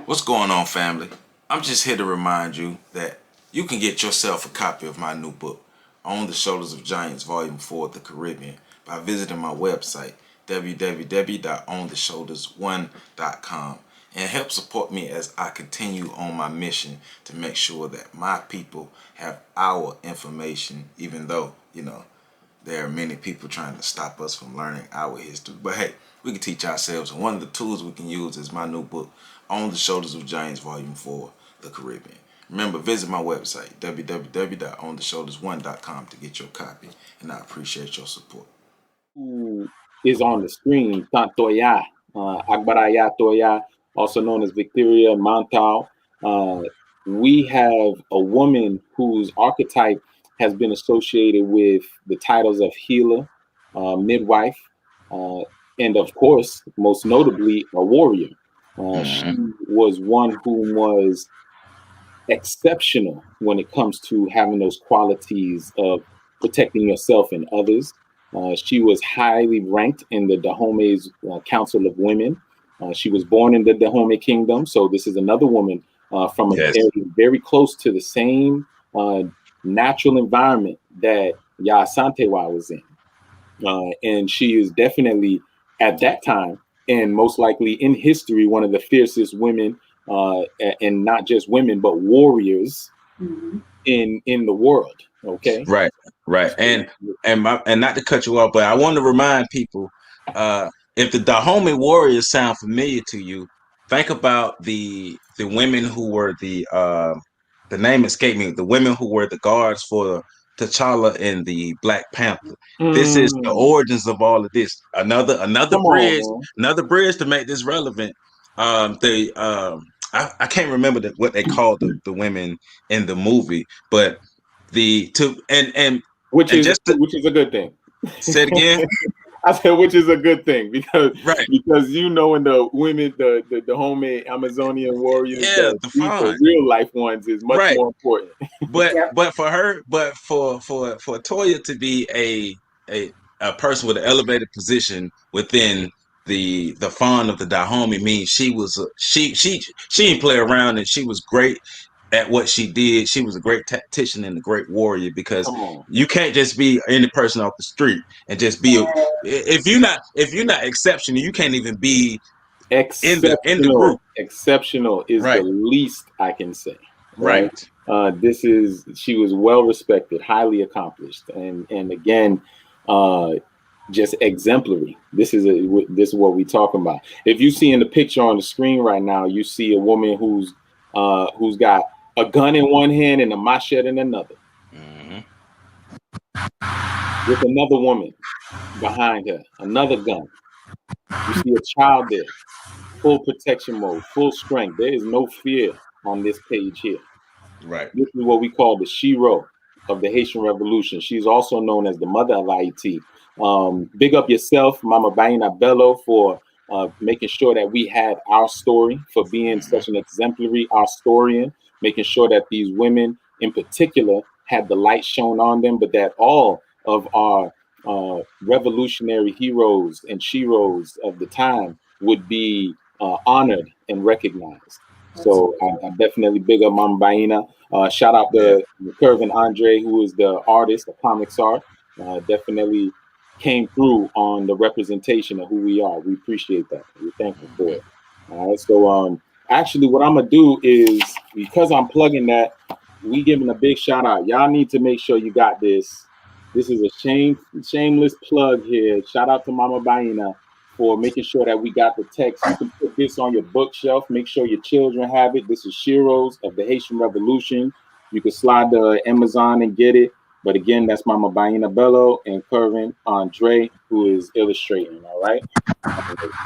What's going on, family? I'm just here to remind you that you can get yourself a copy of my new book, On the Shoulders of Giants, Volume 4, The Caribbean, by visiting my website, www.ontheshoulders1.com, and help support me as I continue on my mission to make sure that my people have our information, even though, there are many people trying to stop us from learning our history. But hey, we can teach ourselves, and one of the tools we can use is my new book, On the Shoulders of Giants, Volume 4, The Caribbean. Remember, visit my website, www.ontheshoulders1.com, to get your copy, and I appreciate your support. Who is on the screen, Tante Toya, Adbaraya Toya, also known as Victoria Montau. We have a woman whose archetype has been associated with the titles of healer, midwife, and of course, most notably, a warrior. She was one who was exceptional when it comes to having those qualities of protecting yourself and others. She was highly ranked in the Dahomey's Council of Women. She was born in the Dahomey Kingdom, so this is another woman from an area very close to the same natural environment that Yasantewa was in. And she is definitely, at that time, and most likely in history, one of the fiercest women, and not just women, but warriors in the world. Okay. Right. And not to cut you off, but I want to remind people, if the Dahomey warriors sound familiar to you, think about the women who were the name escaped me, the women who were the guards for T'Challa in the Black Panther. This is the origins of all of this. Another bridge to make this relevant. I can't remember what they called the women in the movie, but which is a good thing. Say it again. I said, which is a good thing because in the women, the Dahomey Amazonian warriors, the real life ones is much more important. But for Toya to be a person with an elevated position within the fawn of the Dahomey means she didn't play around, and she was great at what she did. She was a great tactician and a great warrior, because you can't just be any person off the street and just be if you're not exceptional, you can't even be in the group. Exceptional is the least I can say. Right. She was well respected, highly accomplished, and again, just exemplary. This is what we talking about. If you see in the picture on the screen right now, you see a woman who's got a gun in one hand and a machete in another, with another woman behind her, another gun. You see a child there, full protection mode, full strength. There is no fear on this page here. Right. This is what we call the Shiro of the Haitian Revolution. She's also known as the mother of Haiti. Big up yourself, Mama Baina Bello, for making sure that we had our story, for being such an exemplary historian, making sure that these women in particular had the light shown on them, but that all of our revolutionary heroes and sheroes of the time would be honored and recognized. So I definitely big up Mama Baina. Shout out to Kervin Andre, who is the artist, the comics art. Definitely came through on the representation of who we are. We appreciate that. We're thankful for it. All right. So actually what I'm gonna do is, because I'm plugging that, we giving a big shout out. Y'all need to make sure you got this. This is a shameless plug here. Shout out to Mama Baina for making sure that we got the text. You can put this on your bookshelf. Make sure your children have it. This is Shiros of the Haitian Revolution. You can slide to Amazon and get it. But again, that's Mama Baina Bello and Kervin Andre, who is illustrating. All right.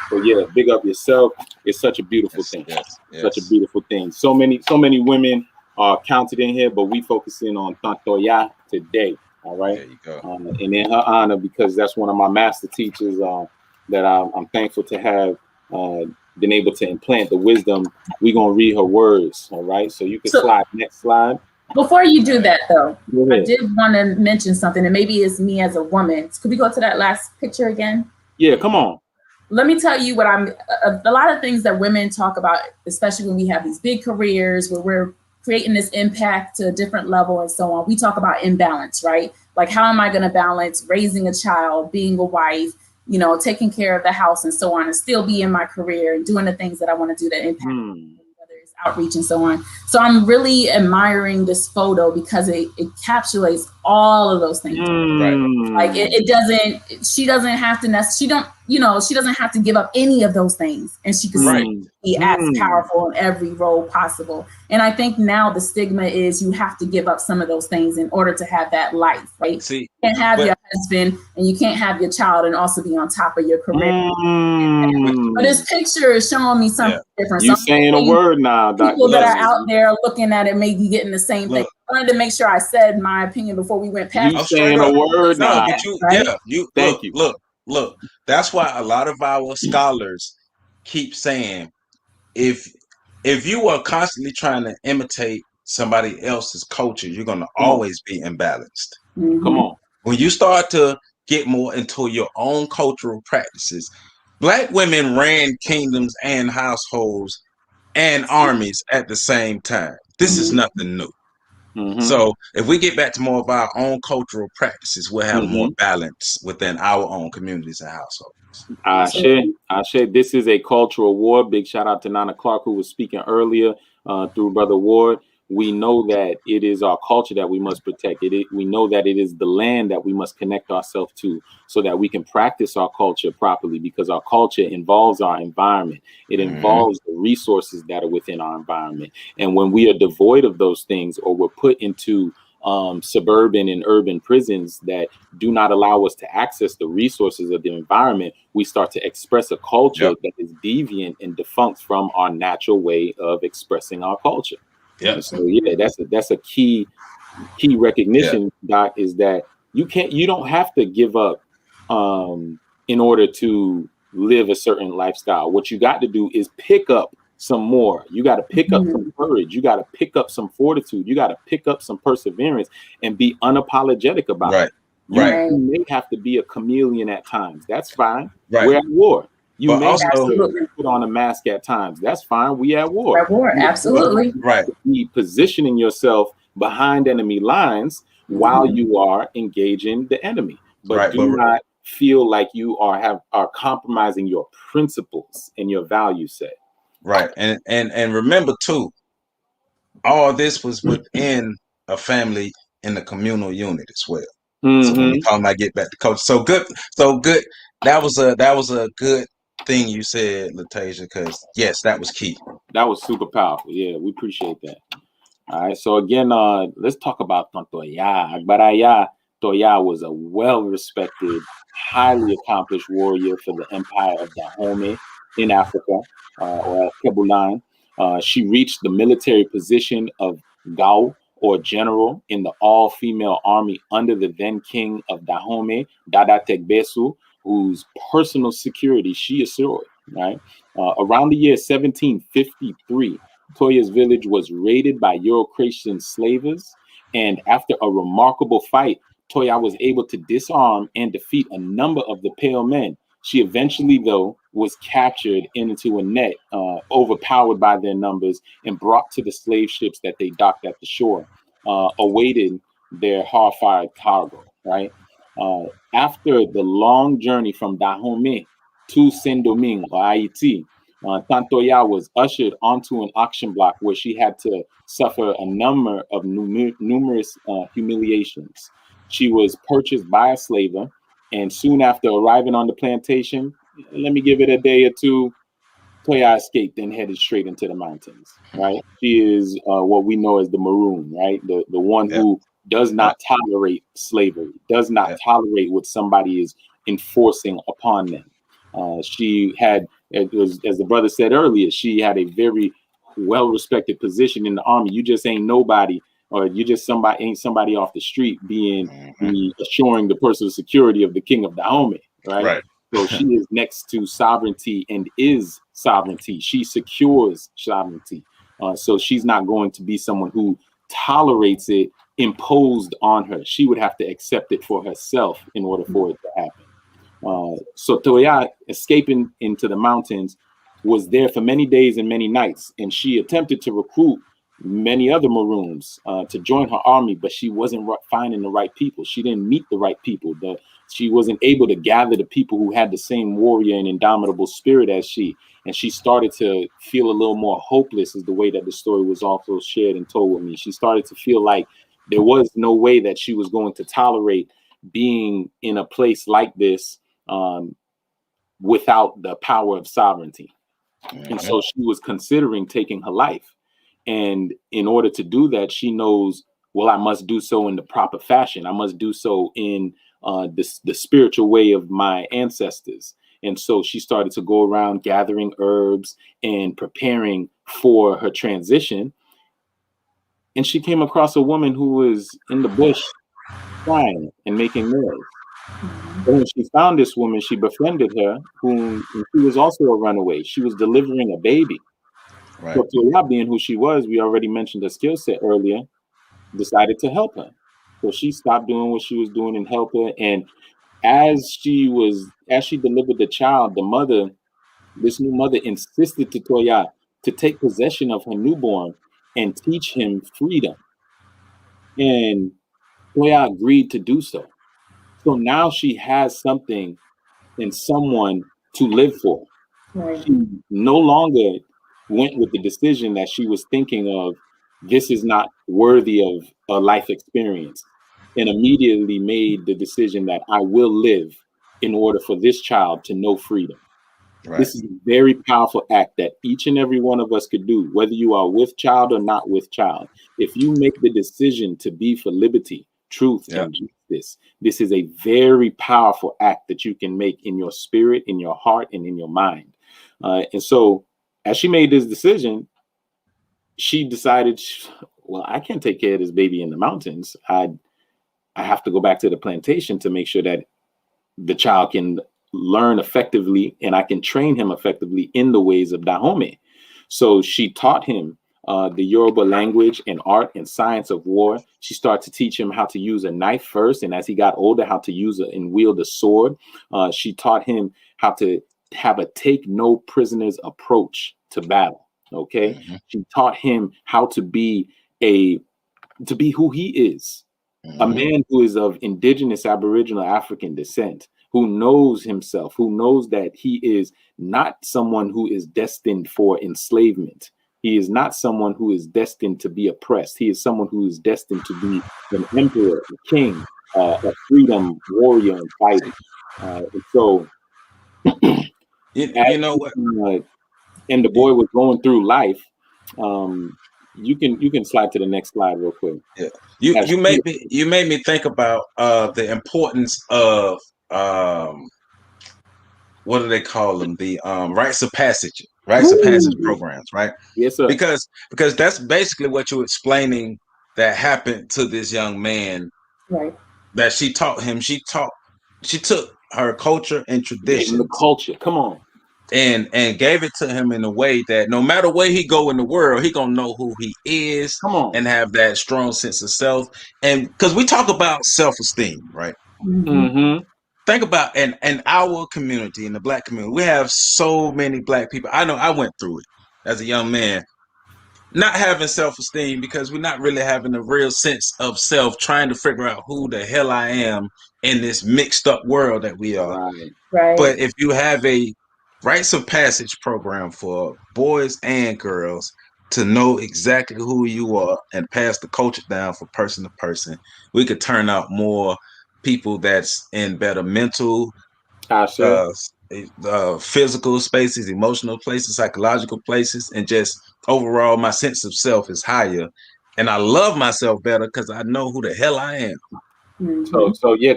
So yeah, big up yourself. It's such a beautiful thing. Such a beautiful thing. So many women are counted in here, but we focusing on Tante Toya today. All right. There you go. And in her honor, because that's one of my master teachers that I'm thankful to have been able to implant the wisdom. We're gonna read her words. All right. So you can slide next slide. Before you do that, though, I did want to mention something, and maybe it's me as a woman. Could we go to that last picture again? Yeah, come on. let me tell you what a lot of things that women talk about, especially when we have these big careers where we're creating this impact to a different level and so on. We talk about imbalance, right? Like, how am I going to balance raising a child, being a wife, you know, taking care of the house and so on, and still be in my career and doing the things that I want to do that impact, whether it's outreach and so on. So I'm really admiring this photo because it encapsulates all of those things. Right. Like it doesn't, she doesn't have to, she doesn't have to give up any of those things, and she can be as powerful in every role possible. And I think now the stigma is you have to give up some of those things in order to have that life, right? See, you can't have your husband and you can't have your child and also be on top of your career. But this picture is showing me something different. You saying a word now, Dr. People that are out there looking at it may be getting the same thing. I wanted to make sure I said my opinion before we went past. You saying a word now. But look. That's why a lot of our scholars keep saying, if you are constantly trying to imitate somebody else's culture, you're going to always be imbalanced. Come on. When you start to get more into your own cultural practices, Black women ran kingdoms and households and armies at the same time. This is nothing new. So if we get back to more of our own cultural practices, we'll have more balance within our own communities and households. I share. This is a cultural war. Big shout out to Nana Clark, who was speaking earlier through Brother Ward. We know that it is our culture that we must protect. We know that it is the land that we must connect ourselves to so that we can practice our culture properly, because our culture involves our environment. It involves the resources that are within our environment. And when we are devoid of those things, or we're put into suburban and urban prisons that do not allow us to access the resources of the environment, we start to express a culture that is deviant and defunct from our natural way of expressing our culture. So that's a key recognition, Doc, is that you don't have to give up in order to live a certain lifestyle. What you got to do is pick up some more. You got to pick up some courage. You got to pick up some fortitude. You got to pick up some perseverance and be unapologetic about it. You may have to be a chameleon at times. That's fine. We're at war. You may also have to put on a mask at times. That's fine. We at war. At war, absolutely. Be positioning yourself behind enemy lines while you are engaging the enemy, but do not feel like you are compromising your principles and your value set. Right, and remember too, all this was within a family in the communal unit as well. So when we talking about get back to culture, so good. That was a good thing you said, Latasia, because yes, that was key. That was super powerful. Yeah, we appreciate that. All right, so again, let's talk about Tante Toya. Adbaraya Toya was a well-respected, highly accomplished warrior for the Empire of Dahomey in Africa, or Kebulan. She reached the military position of Gao, or general, in the all-female army under the then king of Dahomey, Dada Tegbesu, whose personal security she assured. Right, around the year 1753, Toya's village was raided by Eurocratian slavers, and after a remarkable fight, Toya was able to disarm and defeat a number of the pale men. She eventually, though, was captured into a net, overpowered by their numbers, and brought to the slave ships that they docked at the shore, awaiting their horrified cargo. Right. After the long journey from Dahomey to Saint-Domingue, or Haiti, Tante Toya was ushered onto an auction block where she had to suffer a number of numerous humiliations. She was purchased by a slaver, and soon after arriving on the plantation, let me give it a day or two, Toya escaped and headed straight into the mountains. Right, she is what we know as the Maroon, right, the one who does not tolerate slavery, does not tolerate what somebody is enforcing upon them. She had, as the brother said earlier, she had a very well-respected position in the army. You just ain't nobody, or you just ain't somebody off the street being assuring the personal security of the king of Dahomey, right? So she is next to sovereignty and is sovereignty. She secures sovereignty. So she's not going to be someone who tolerates it imposed on her. She would have to accept it for herself in order for it to happen. So Toya, escaping into the mountains, was there for many days and many nights, and she attempted to recruit many other Maroons to join her army, but she wasn't finding the right people. She didn't meet the right people. She wasn't able to gather the people who had the same warrior and indomitable spirit as she. And she started to feel a little more hopeless, is the way that the story was also shared and told with me. She started to feel like there was no way that she was going to tolerate being in a place like this without the power of sovereignty. And so she was considering taking her life. And in order to do that, she knows, well, I must do so in the proper fashion. I must do so in the spiritual way of my ancestors. And so she started to go around gathering herbs and preparing for her transition. And she came across a woman who was in the bush crying and making noise. And when she found this woman, she befriended her, whom she was also a runaway. She was delivering a baby. Right. So Toya, being who she was, we already mentioned her skill set earlier, decided to help her. So she stopped doing what she was doing and helped her. And as she delivered the child, this new mother insisted to Toya to take possession of her newborn and teach him freedom. And Toya agreed to do so. So now she has something and someone to live for. Right. She no longer went with the decision that she was thinking of, this is not worthy of a life experience, and immediately made the decision that I will live in order for this child to know freedom. Right. This is a very powerful act that each and every one of us could do, whether you are with child or not with child. If you make the decision to be for liberty, truth, and justice, this is a very powerful act that you can make in your spirit, in your heart, and in your mind. And so as she made this decision, she decided, well, I can't take care of this baby in the mountains. I have to go back to the plantation to make sure that the child can learn effectively and I can train him effectively in the ways of Dahomey. So she taught him the Yoruba language and art and science of war. She started to teach him how to use a knife first, and as he got older, how to use and wield a sword. She taught him how to have a take no prisoners approach to battle. Okay. She taught him how to be who he is, a man who is of indigenous Aboriginal African descent, who knows himself, who knows that he is not someone who is destined for enslavement. He is not someone who is destined to be oppressed. He is someone who is destined to be an emperor, a king, a freedom warrior and fighter. And so, you know what? And the boy was going through life. You can slide to the next slide real quick. Yeah, you made me think about the importance of what do they call them? The rites of passage programs, right? Yes, sir. Because that's basically what you're explaining that happened to this young man. Right. That she taught him. She took her culture and traditions, the culture. Come on. And gave it to him in a way that no matter where he go in the world, he gonna know who he is. Come on. And have that strong sense of self. And because we talk about self-esteem, right? Mm-hmm. Think about in our community, in the Black community, we have so many Black people. I know I went through it as a young man, not having self-esteem because we're not really having a real sense of self, trying to figure out who the hell I am in this mixed up world that we are. Right. But if you have a rites of passage program for boys and girls to know exactly who you are and pass the culture down from person to person, we could turn out more people that's in better mental, physical spaces, emotional places, psychological places, and just overall my sense of self is higher. And I love myself better because I know who the hell I am. So yeah,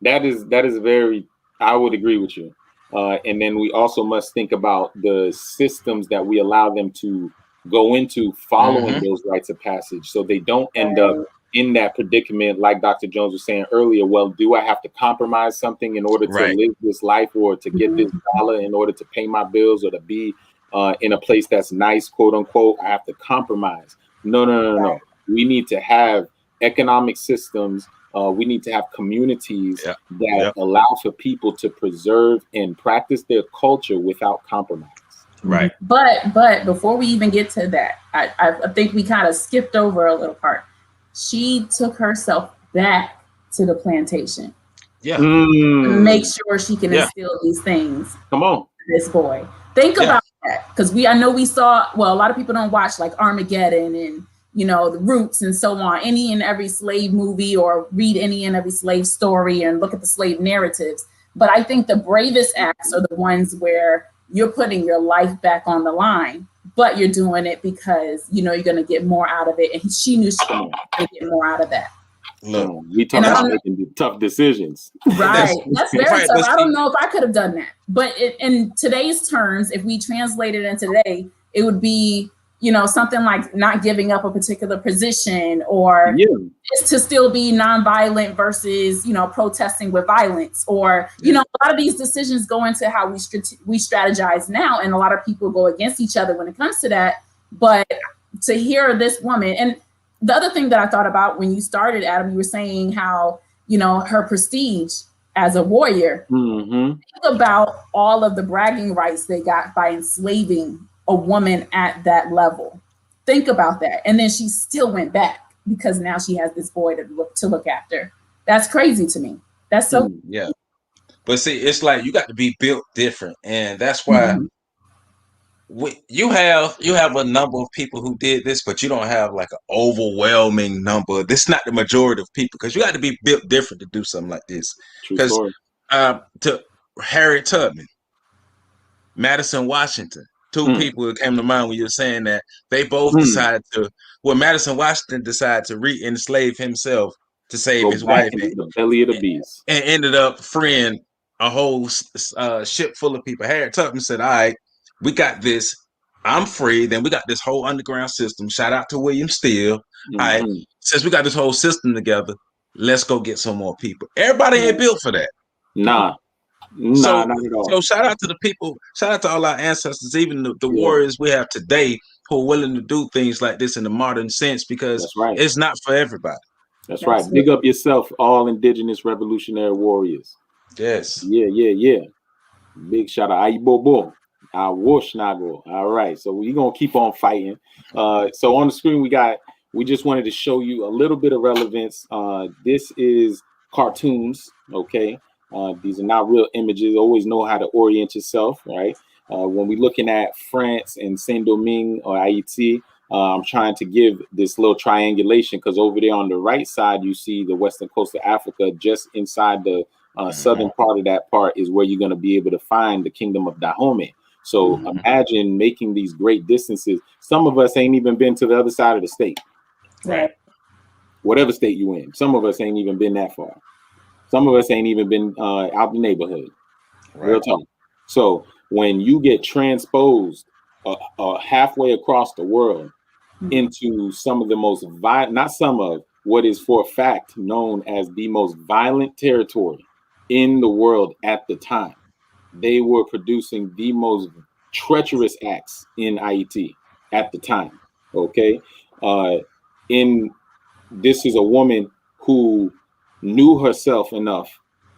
that is very, I would agree with you. And then we also must think about the systems that we allow them to go into following those rites of passage, so they don't end up in that predicament, like Dr. Jones was saying earlier. Well, do I have to compromise something in order to live this life, or to get this dollar in order to pay my bills, or to be in a place that's nice, quote unquote? I have to compromise. No. We need to have economic systems We need to have communities Yeah. that allow for people to preserve and practice their culture without compromise. Right. But before we even get to that, I think we kind of skipped over a little part. She took herself back to the plantation. Yeah. To make sure she can instill these things. Come on. This boy. Think about that. Because I know we saw, well, a lot of people don't watch like Armageddon and, you know, The Roots and so on, any and every slave movie, or read any and every slave story and look at the slave narratives. But I think the bravest acts are the ones where you're putting your life back on the line, but you're doing it because, you know, you're going to get more out of it. And she knew she was going to get more out of that. Look, we talk about making tough decisions. Right. That's very tough. I don't know if I could have done that. But in today's terms, if we translate it in today, it would be, you know, something like not giving up a particular position, or just to still be nonviolent versus, you know, protesting with violence, or, you know, a lot of these decisions go into how we strategize now. And a lot of people go against each other when it comes to that. But to hear this woman, and the other thing that I thought about when you started, Adam, you were saying how, you know, her prestige as a warrior. Think about all of the bragging rights they got by enslaving a woman at that level. Think about that. And then she still went back because now she has this boy to look after. That's crazy to me. That's so But see, it's like you got to be built different, and that's why you have a number of people who did this, but you don't have like an overwhelming number. This is not the majority of people, because you got to be built different to do something like this. Because to Harriet Tubman, Madison Washington, two people that came to mind when you were saying that, they both decided to. Well, Madison Washington decided to re-enslave himself to save his wife, the belly of the beast, and ended up freeing a whole ship full of people. Harriet Tubman said, "All right, we got this. I'm free. Then we got this whole underground system. Shout out to William Steele. All right, since we got this whole system together, let's go get some more people." Everybody ain't built for that. Not at all. So shout out to the people. Shout out to all our ancestors, even the warriors we have today, who are willing to do things like this in the modern sense, because it's not for everybody. That's right. Big up yourself, all indigenous revolutionary warriors. Yes. Yeah. Big shout out. Aibobo. Nago. All right. So we're gonna keep on fighting. So on the screen we just wanted to show you a little bit of relevance. This is cartoons, okay? These are not real images. Always know how to orient yourself, right? When we're looking at France and Saint-Domingue or Haiti, I'm trying to give this little triangulation, because over there on the right side, you see the western coast of Africa. Just inside the southern part of that part is where you're going to be able to find the kingdom of Dahomey. So imagine making these great distances. Some of us ain't even been to the other side of the state. Right. Whatever state you in. Some of us ain't even been that far. Some of us ain't even been out the neighborhood. Real talk. So when you get transposed halfway across the world into some of the most violent, not some of, what is for a fact known as the most violent territory in the world at the time, they were producing the most treacherous acts in Haiti at the time. Okay. This is a woman who knew herself enough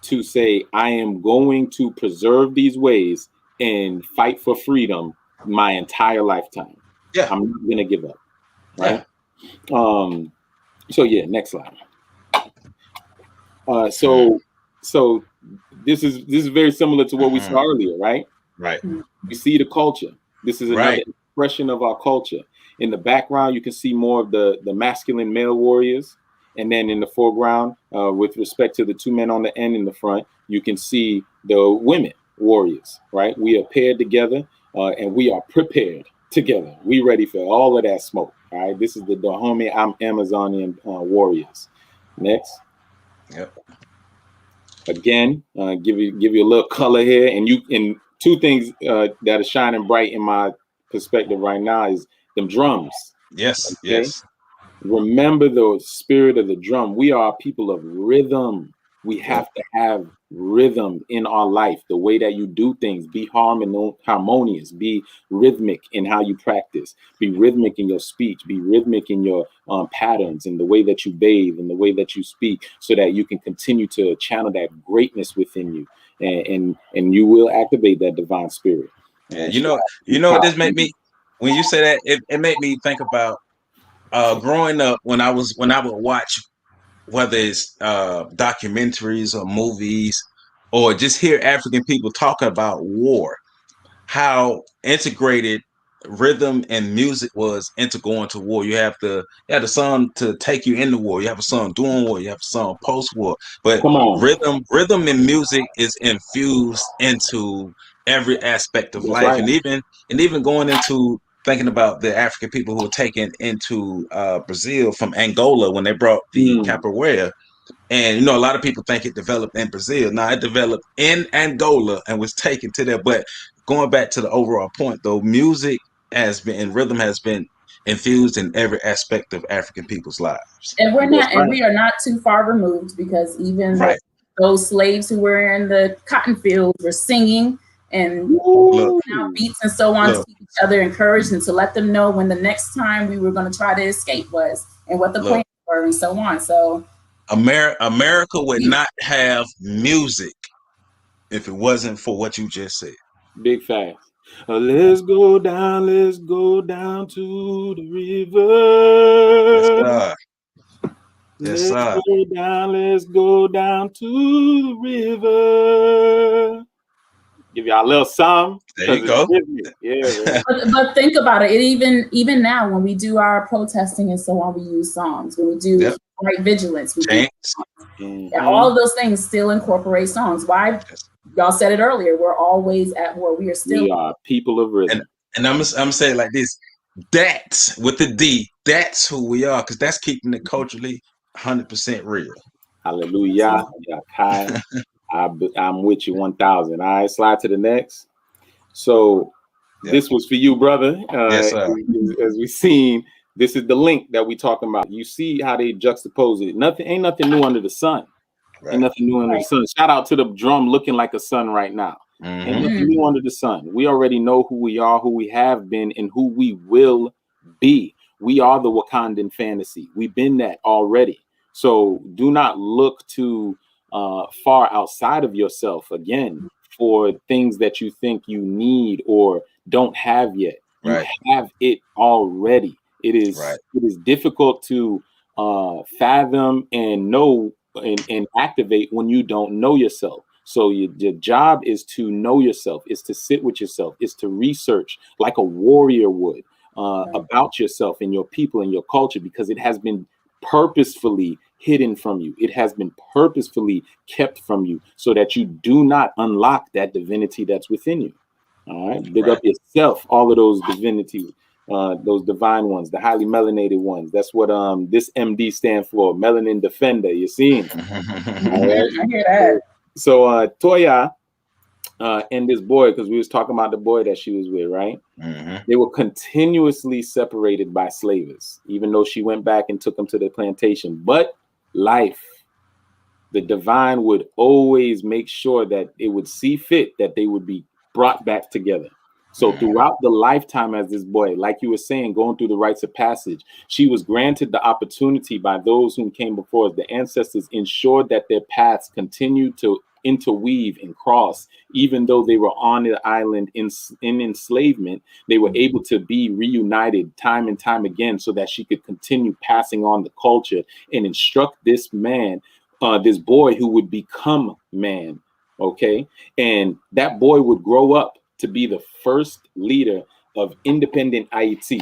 to say, I am going to preserve these ways and fight for freedom my entire lifetime. Yeah. I'm not gonna give up. Right. Yeah. So next slide. So this is very similar to what we saw earlier, right? Right. You see the culture. This is another expression of our culture. In the background, you can see more of the masculine male warriors. And then in the foreground, with respect to the two men on the end in the front, you can see the women warriors, right? We are paired together and we are prepared together. We ready for all of that smoke, all right? This is the Dahomey Amazonian warriors. Next. Yep. Again, give you a little color here. And two things that are shining bright in my perspective right now is them drums. Yes, okay? Yes. Remember the spirit of the drum. We are people of rhythm. We have to have rhythm in our life, the way that you do things. Be harmonious, be rhythmic in how you practice, be rhythmic in your speech, be rhythmic in your patterns and the way that you bathe and the way that you speak, so that you can continue to channel that greatness within you, and you will activate that divine spirit. Yeah, you know what this made me, when you say that, it made me think about growing up, when I would watch, whether it's documentaries or movies, or just hear African people talk about war, how integrated rhythm and music was into going to war. You have the song to take you in the war. You have a song during war. You have a song post war. But Come on. rhythm and music is infused into every aspect of That's life, right. and even going into thinking about the African people who were taken into Brazil from Angola when they brought the capoeira. And a lot of people think it developed in Brazil. Now, it developed in Angola and was taken to there. But going back to the overall point, though, music has been and rhythm has been infused in every aspect of African people's lives. And That's right. we are not too far removed, because even Right. those slaves who were in the cotton fields were singing and Look, out beats and so on, to keep each other encouraged and to let them know when the next time we were going to try to escape was, and what the plans were, and so on. So America would not have music if it wasn't for what you just said. Big facts. Let's go down to the river. Yes, sir. Yes, sir. Let's go down to the river. Give y'all a little song. There you go. Yeah, but think about it. Even now, when we do our protesting and so on, we use songs. When we do right vigilance, we do all of those things still incorporate songs. Why? Y'all said it earlier. We're always at war. We are people of rhythm. And I'm saying like this. That's with the D. That's who we are, because that's keeping it culturally 100% real. Hallelujah. I'm with you 1,000. All right, slide to the next. So this was for you, brother. Yes, sir. As we've seen, this is the link that we talking about. You see how they juxtapose it. Ain't nothing new under the sun. Right. Ain't nothing new under the sun. Shout out to the drum looking like a sun right now. Ain't nothing new under the sun. We already know who we are, who we have been, and who we will be. We are the Wakandan fantasy. We've been that already. So do not look too far outside of yourself again for things that you think you need or don't have yet. You have it already. It is difficult to fathom and know and activate when you don't know yourself. So your job is to know yourself, is to sit with yourself, is to research like a warrior would about yourself and your people and your culture, because it has been purposefully hidden from you. It has been purposefully kept from you so that you do not unlock that divinity that's within you. All right. Big up yourself, all of those divinity, those divine ones, the highly melanated ones. That's what this MD stand for, melanin defender. You seeing? All right. I hear that. So Toya and this boy, because we was talking about the boy that she was with, right? They were continuously separated by slavers, even though she went back and took them to the plantation. But life, the divine would always make sure that it would see fit that they would be brought back together. So throughout the lifetime as this boy, like you were saying, going through the rites of passage, she was granted the opportunity by those who came before us. The ancestors ensured that their paths continued to interweave and cross. Even though they were on the island in enslavement, they were able to be reunited time and time again so that she could continue passing on the culture and instruct this man, this boy who would become man. Okay. And that boy would grow up to be the first leader of independent Haiti.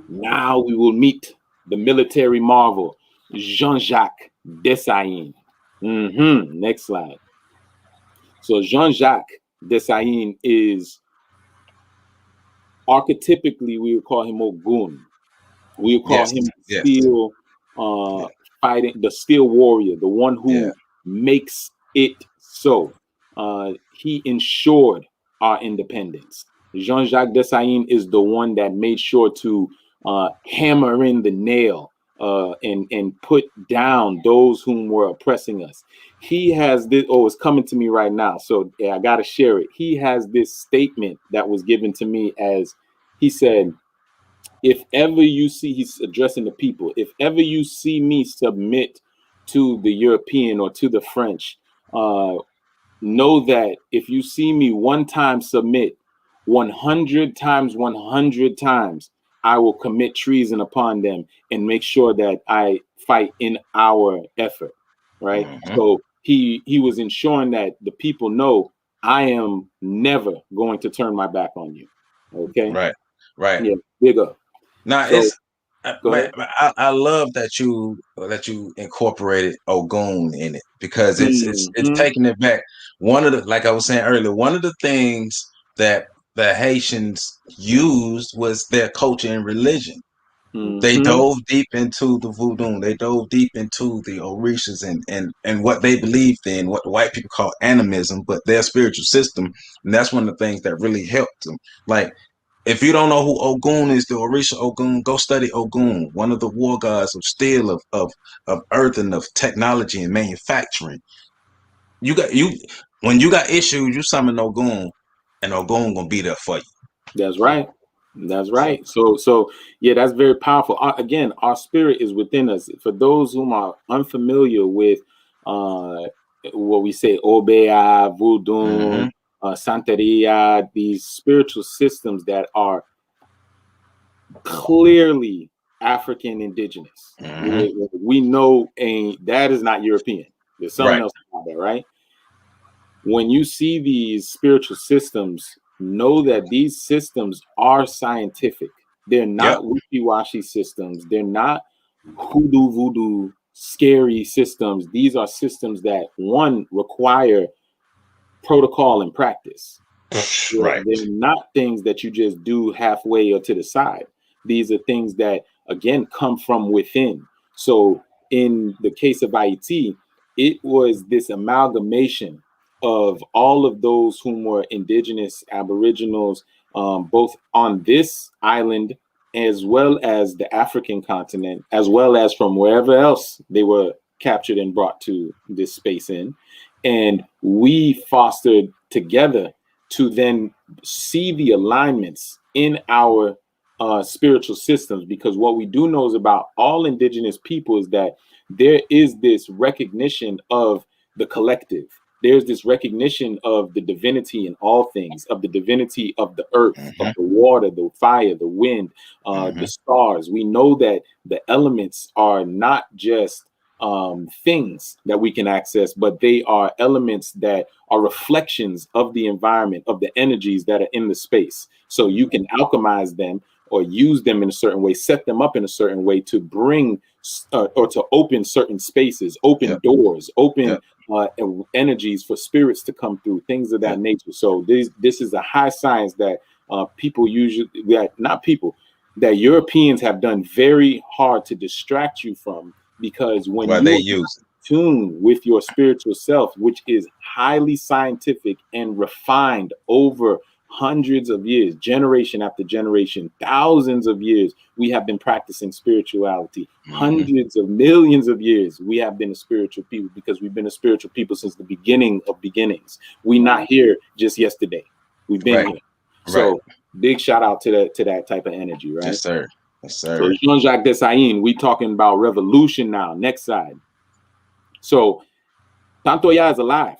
Now we will meet the military marvel, Jean-Jacques Dessalines. Next slide. So Jean-Jacques Dessalines is archetypically, we would call him Ogun. We would call him steel fighting, the steel warrior, the one who makes it so. He ensured our independence. Jean-Jacques Dessalines is the one that made sure to hammer in the nail and put down those whom were oppressing us. He has this. Oh, it's coming to me right now. So yeah, I got to share it. He has this statement that was given to me as he said, if ever you see, he's addressing the people, if ever you see me submit to the European or to the French, know that if you see me one time submit, 100 times, 100 times, I will commit treason upon them and make sure that I fight in our effort, right? So he was ensuring that the people know I am never going to turn my back on you. Okay. Right. Yeah, bigger. Now So it's go ahead. I love that you incorporated Ogun in it, because it's taking it back. One of the, like I was saying earlier, one of the things that the Haitians used was their culture and religion. They dove deep into the voodoo. They dove deep into the orishas and what they believed in, what the white people call animism, but their spiritual system. And that's one of the things that really helped them. Like, if you don't know who Ogun is, the Orisha Ogun, go study Ogun, one of the war gods of steel, of earth, and of technology and manufacturing. When you got issues, you summon Ogun, and Ogun gonna be there for you. That's right. That's right. So yeah, that's very powerful. Again, our spirit is within us. For those whom are unfamiliar with what we say, Obeah, Voodoo, Santeria, these spiritual systems that are clearly African indigenous. We know that is not European. There's something else about that, right? When you see these spiritual systems, know that these systems are scientific. They're not wishy-washy systems. They're not hoodoo voodoo scary systems. These are systems that, one, require protocol and practice. They're not things that you just do halfway or to the side. These are things that, again, come from within. So in the case of Haiti, it was this amalgamation of all of those whom were indigenous aboriginals, both on this island as well as the African continent, as well as from wherever else they were captured and brought to this space in. And we fostered together to then see the alignments in our spiritual systems, because what we do know is about all indigenous people is that there is this recognition of the collective. There's this recognition of the divinity in all things, of the divinity of the earth, of the water, the fire, the wind, the stars. We know that the elements are not just things that we can access, but they are elements that are reflections of the environment, of the energies that are in the space. So you can alchemize them or use them in a certain way, set them up in a certain way to bring or to open certain spaces, open doors, open energies for spirits to come through, things of that nature. So this is a high science that people usually, that Europeans have done very hard to distract you from, because when you tune with your spiritual self, which is highly scientific and refined over hundreds of years, generation after generation, thousands of years, we have been practicing spirituality. Hundreds of millions of years, we have been a spiritual people, because we've been a spiritual people since the beginning of beginnings. We're not here just yesterday. We've been here. So big shout out to that type of energy, right? Yes, sir. Yes, sir. So Jean-Jacques Dessalines, we talking about revolution now. Next side. So Tante Toya is alive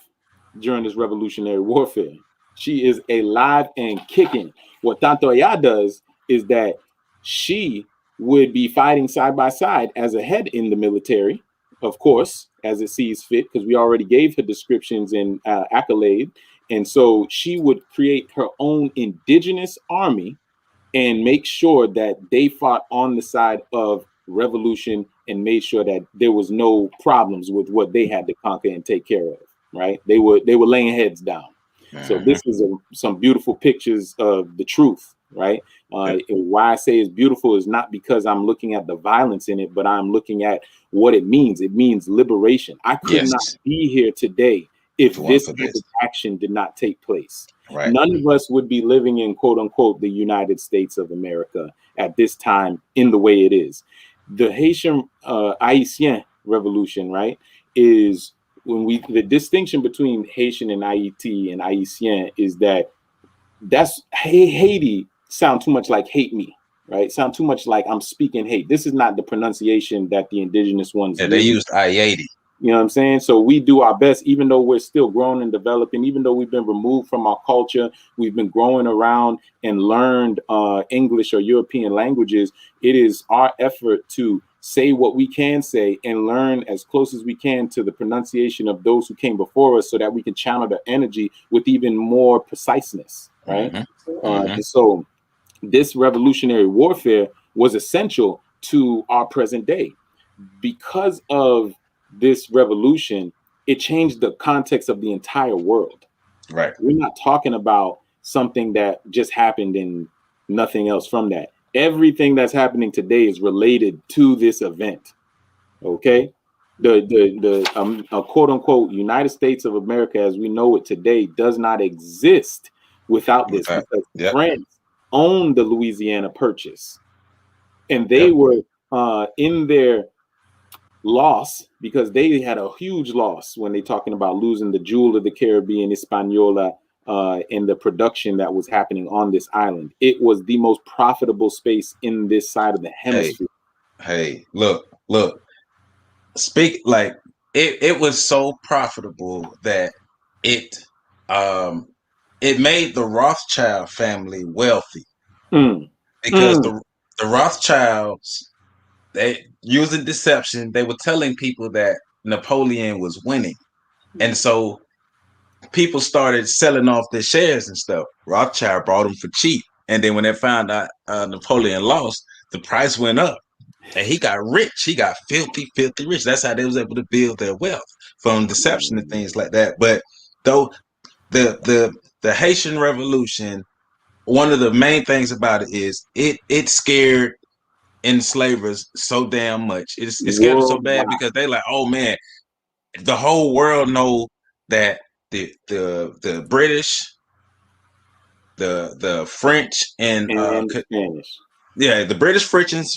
during this revolutionary warfare. She is alive and kicking. What Tante Toya does is that she would be fighting side by side as a head in the military, of course, as it sees fit, because we already gave her descriptions and accolade. And so she would create her own indigenous army and make sure that they fought on the side of revolution and made sure that there was no problems with what they had to conquer and take care of. Right? They were laying heads down. So this is some beautiful pictures of the truth. Right? Why I say it's beautiful is not because I'm looking at the violence in it, but I'm looking at what it means. It means liberation. I could not be here today if this type of action did not take place. Right. None of us would be living in, quote unquote, the United States of America at this time in the way it is. The Haitian Haitian Revolution, right, is when the distinction between Haitian and Haiti and Haitian is that Haiti sound too much like hate me, right? Sound too much like I'm speaking hate. This is not the pronunciation that the indigenous ones Yeah, they use. used I-80. You know what I'm saying? So we do our best, even though we're still growing and developing, even though we've been removed from our culture, we've been growing around and learned English or European languages. It is our effort to say what we can say and learn as close as we can to the pronunciation of those who came before us so that we can channel the energy with even more preciseness, right? And so this revolutionary warfare was essential to our present day. Because of this revolution, it changed the context of the entire world. Right. We're not talking about something that just happened and nothing else from that. Everything that's happening today is related to this event. Okay, the quote unquote United States of America as we know it today does not exist without this, because France owned the Louisiana Purchase, and they were in their loss because they had a huge loss when they talking about losing the jewel of the Caribbean, Hispaniola, in the production that was happening on this island. It was the most profitable space in this side of the hemisphere. Hey, look. Speak like it was so profitable that it made the Rothschild family wealthy because the Rothschilds, they using deception, they were telling people that Napoleon was winning, and so people started selling off their shares and stuff. Rothschild bought them for cheap, and then when they found out Napoleon lost, the price went up. And he got rich. He got filthy rich. That's how they was able to build their wealth from deception and things like that. But though the Haitian Revolution, one of the main things about it is it scared enslavers so damn much. It scared them so bad because they like, oh man, the whole world know that the British, the French, and Spanish. Yeah, the British, French, and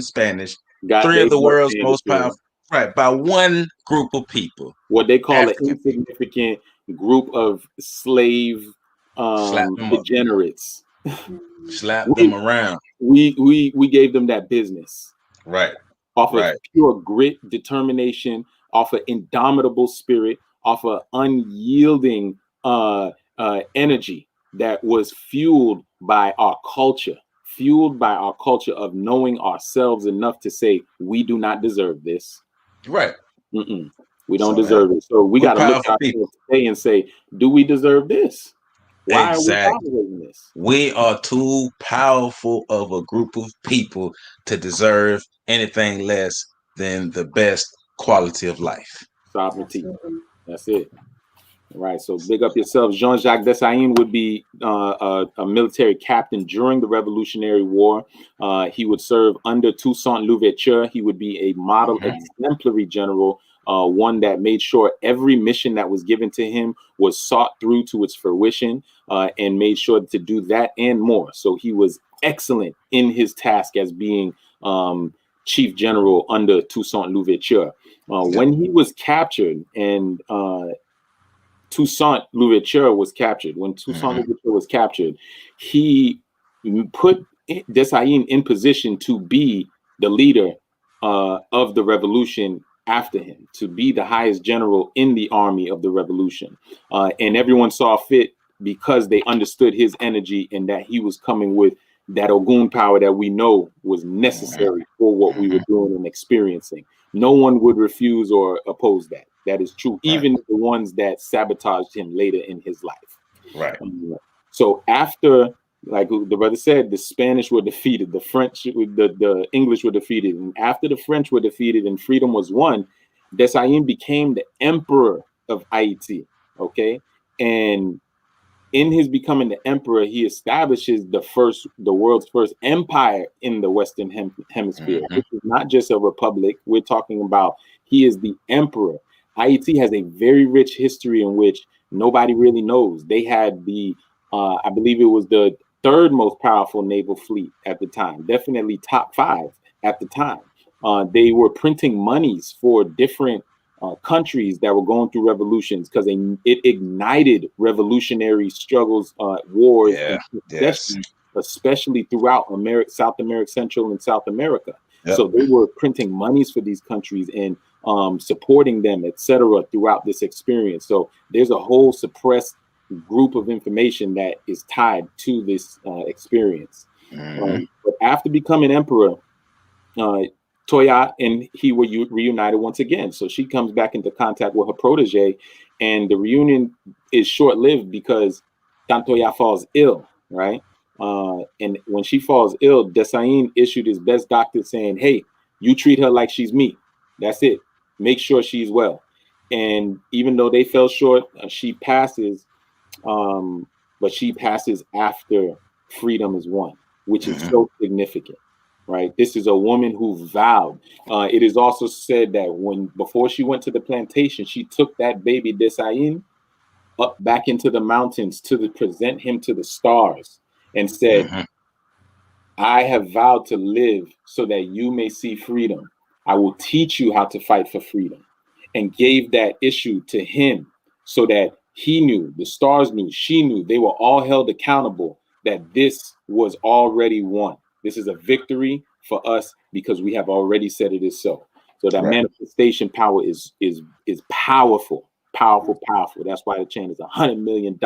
Spanish, got three of the world's standards, most powerful, right, by one group of people. What they call an African insignificant group of slave degenerates. Slap them around. We gave them that business. Right. Off of pure grit, determination, off of indomitable spirit, off of unyielding energy that was fueled by our culture of knowing ourselves enough to say we do not deserve this. Right. We don't deserve it. So we got to look at ourselves today and say, do we deserve this? Why are we tolerating this? We are too powerful of a group of people to deserve anything less than the best quality of life. Sovereignty. That's it. All right. So big up yourselves. Jean-Jacques Dessalines would be a military captain during the Revolutionary War. He would serve under Toussaint Louverture. He would be a model exemplary general, one that made sure every mission that was given to him was sought through to its fruition, and made sure to do that and more. So he was excellent in his task as being chief general under Toussaint Louverture. When he was captured and Toussaint Louverture was captured. When Toussaint Louverture was captured, he put Dessalines in position to be the leader of the revolution after him, to be the highest general in the army of the revolution. And everyone saw fit because they understood his energy and that he was coming with that Ogun power that we know was necessary for what we were doing and experiencing. No one would refuse or oppose that. That is true. Even the ones that sabotaged him later in his life. Right. So after, like the brother said, the Spanish were defeated, the French, the English were defeated. And after the French were defeated and freedom was won, Dessalines became the emperor of Haiti. Okay. And in his becoming the emperor, he establishes the world's first empire in the Western Hemisphere, which is not just a republic. We're talking about he is the emperor. Haiti has a very rich history in which nobody really knows. They had I believe it was the third most powerful naval fleet at the time, definitely top 5 at the time. They were printing monies for different countries that were going through revolutions because it ignited revolutionary struggles, wars, Yeah. and Yes. especially throughout America, South America, Central and South America. Yep. So they were printing monies for these countries and supporting them, etc., throughout this experience. So there's a whole suppressed group of information that is tied to this experience. But after becoming emperor, Toya and he were reunited once again. So she comes back into contact with her protege, and the reunion is short-lived because Tantoya falls ill, right? And when she falls ill, Dessalines issued his best doctor saying, hey, you treat her like she's me. That's it. Make sure she's well. And even though they fell short, she passes, but she passes after freedom is won, which is so significant. Right. This is a woman who vowed. It is also said that before she went to the plantation, she took that baby Dessalines up back into the mountains to present him to the stars and said, I have vowed to live so that you may see freedom. I will teach you how to fight for freedom, and gave that issue to him so that he knew, the stars knew, she knew, they were all held accountable that this was already won. This is a victory for us because we have already said it is so. So that manifestation power is powerful, powerful, powerful. That's why the chant is $100 million.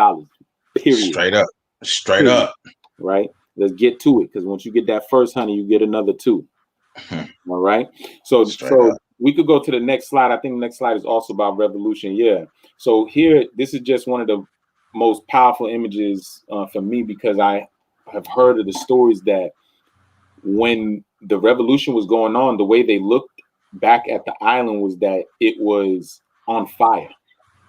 Period. Straight up. Right. Let's get to it, because once you get that first honey, you get another two. All right. So we could go to the next slide. I think the next slide is also about revolution. Yeah. So here, this is just one of the most powerful images for me, because I have heard of the stories that when the revolution was going on, the way they looked back at the island was that it was on fire.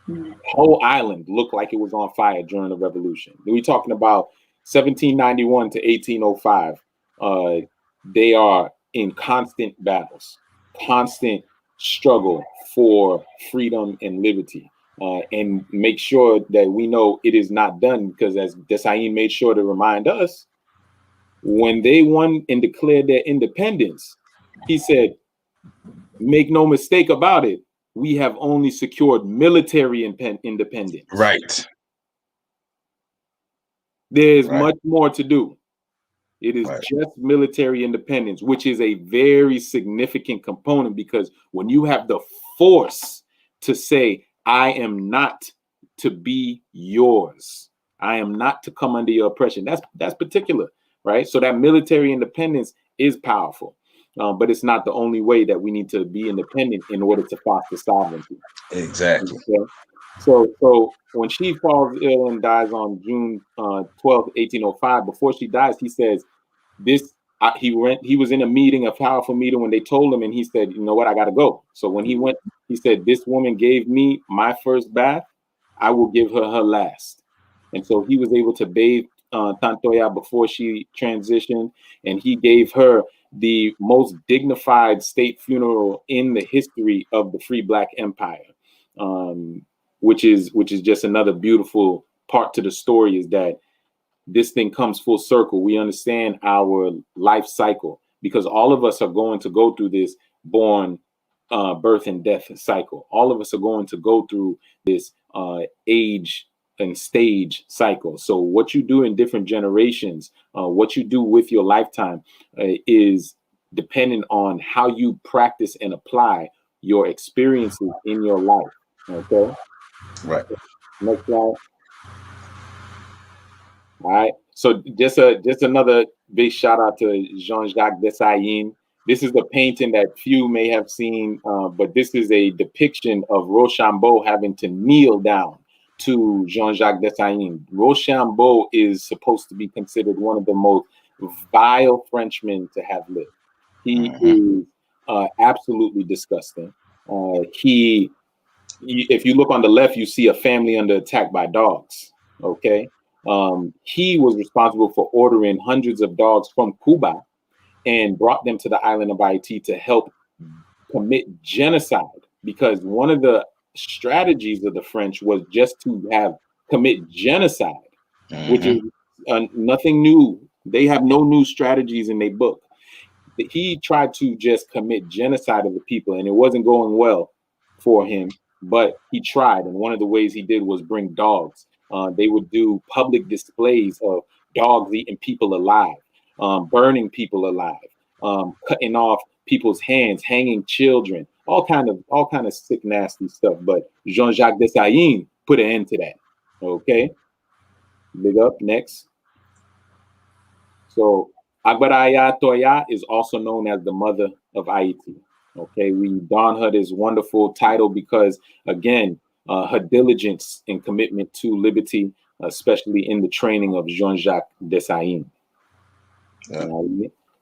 The whole island looked like it was on fire during the revolution. We're talking about 1791 to 1805. They are in constant battles, constant struggle for freedom and liberty, and make sure that we know it is not done, because as Dessalines made sure to remind us, when they won and declared their independence, he said, make no mistake about it, we have only secured military independence. Right. There's much more to do. It is just military independence, which is a very significant component, because when you have the force to say, I am not to be yours, I am not to come under your oppression, that's particular, right? So that military independence is powerful, but it's not the only way that we need to be independent in order to foster sovereignty. Exactly. Okay? So when she falls ill and dies on June 12th, 1805, before she dies, he says, he was in a meeting, a powerful meeting, when they told him, and he said, you know what, I got to go. So when he went, he said, this woman gave me my first bath, I will give her her last. And so he was able to bathe Tantoya before she transitioned, and he gave her the most dignified state funeral in the history of the Free Black Empire. Which is just another beautiful part to the story, is that this thing comes full circle. We understand our life cycle, because all of us are going to go through this born, birth and death cycle. All of us are going to go through this age and stage cycle. So what you do in different generations, what you do with your lifetime is dependent on how you practice and apply your experiences in your life. Okay. Right. Next slide. All right. So just another big shout out to Jean-Jacques Dessalines. This is the painting that few may have seen, but this is a depiction of Rochambeau having to kneel down to Jean-Jacques Dessalines. Rochambeau is supposed to be considered one of the most vile Frenchmen to have lived. He is absolutely disgusting. If you look on the left, you see a family under attack by dogs. Okay. He was responsible for ordering hundreds of dogs from Cuba and brought them to the island of Haiti to help commit genocide, because one of the strategies of the French was just to commit genocide, which is nothing new. They have no new strategies in their book. he tried to just commit genocide of the people, and it wasn't going well for him. But he tried, and one of the ways he did was bring dogs. They would do public displays of dogs eating people alive, burning people alive, cutting off people's hands, hanging children, all kind of sick, nasty stuff. But Jean-Jacques Dessalines put an end to that. Okay, big up. Next. So Adbaraya Toya is also known as the mother of Haiti. Okay, we don her this wonderful title because, again, her diligence and commitment to liberty, especially in the training of Jean-Jacques Dessalines. Yeah.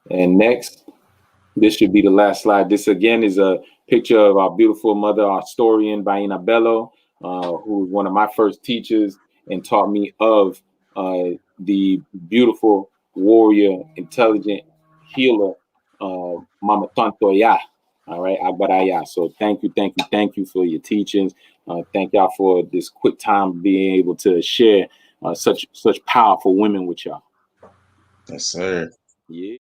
And next, this should be the last slide. This again is a picture of our beautiful mother, our historian, Baina Bello, who was one of my first teachers and taught me of the beautiful warrior, intelligent healer, Mama Tante. All right, Agbaraya. So thank you for your teachings. Thank y'all for this quick time being able to share such powerful women with y'all. Yes, sir. Yeah.